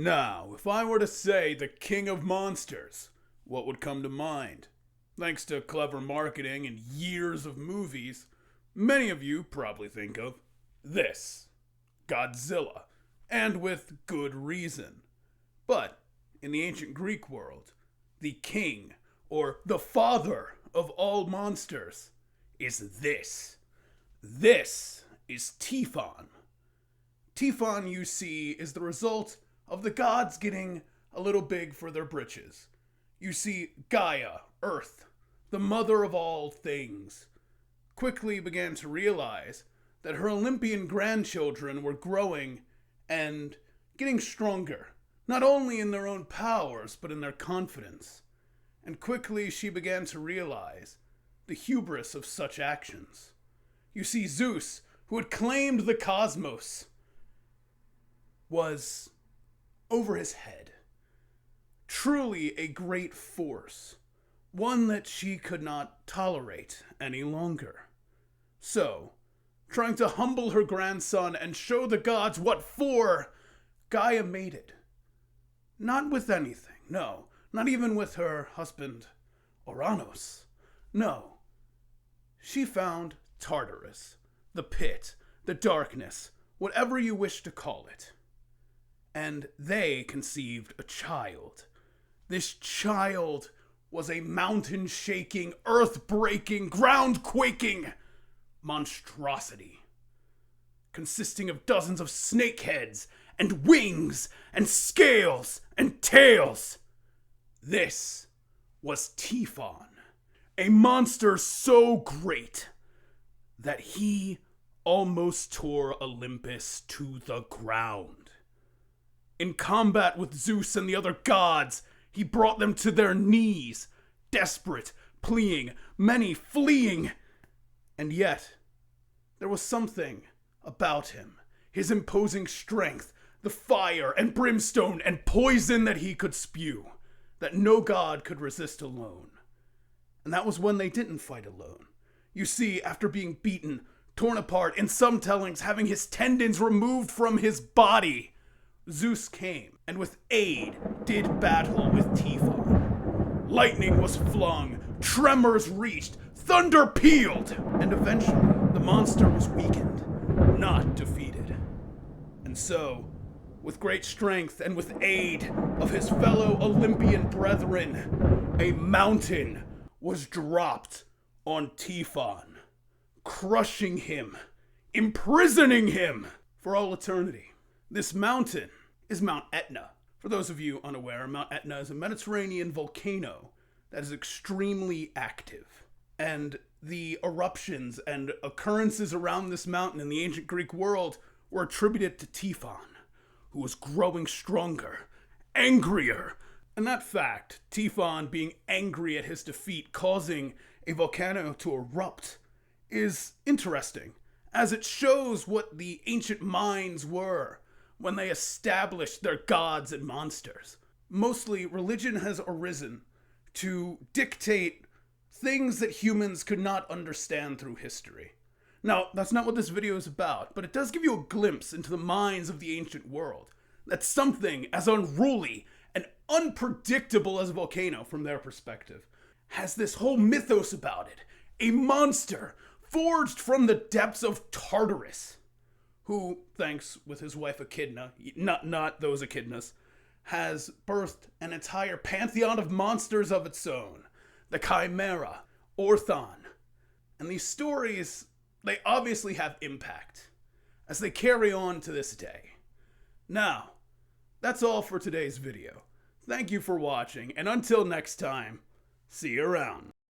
Now, if I were to say the king of monsters, what would come to mind? Thanks to clever marketing and years of movies, many of you probably think of this, Godzilla, and with good reason. But in the ancient Greek world, the king, or the father of all monsters, is this. This is Typhon. Typhon, you see, is the result of the gods getting a little big for their britches. You see, Gaia, Earth, the mother of all things, quickly began to realize that her Olympian grandchildren were growing and getting stronger, not only in their own powers, but in their confidence. And quickly she began to realize the hubris of such actions. You see, Zeus, who had claimed the cosmos, was over his head. Truly a great force, one that she could not tolerate any longer. So, trying to humble her grandson and show the gods what for, Gaia mated. Not with anything, no, not even with her husband, Uranus. No, she found Tartarus, the pit, the darkness, whatever you wish to call it. And they conceived a child. This child was a mountain-shaking, earth-breaking, ground-quaking monstrosity, consisting of dozens of snake heads, and wings, and scales, and tails. This was Typhon, a monster so great that he almost tore Olympus to the ground. In combat with Zeus and the other gods, he brought them to their knees, desperate, pleading, many fleeing. And yet, there was something about him, his imposing strength, the fire and brimstone and poison that he could spew, that no god could resist alone. And that was when they didn't fight alone. You see, after being beaten, torn apart, in some tellings having his tendons removed from his body, Zeus came, and with aid did battle with Typhon. Lightning was flung, tremors reached, thunder pealed, and eventually the monster was weakened, not defeated. And so, with great strength and with aid of his fellow Olympian brethren, a mountain was dropped on Typhon, crushing him, imprisoning him for all eternity. This mountain is Mount Etna. For those of you unaware, Mount Etna is a Mediterranean volcano that is extremely active. And the eruptions and occurrences around this mountain in the ancient Greek world were attributed to Typhon, who was growing stronger, angrier. And that fact, Typhon being angry at his defeat, causing a volcano to erupt, is interesting, as it shows what the ancient minds were when they established their gods and monsters. Mostly, religion has arisen to dictate things that humans could not understand through history. Now, that's not what this video is about, but it does give you a glimpse into the minds of the ancient world. That something as unruly and unpredictable as a volcano, from their perspective, has this whole mythos about it. A monster forged from the depths of Tartarus, who, thanks with his wife Echidna, not those Echidnas, has birthed an entire pantheon of monsters of its own. The Chimera, Orthon. And these stories, they obviously have impact, as they carry on to this day. Now, that's all for today's video. Thank you for watching, and until next time, see you around.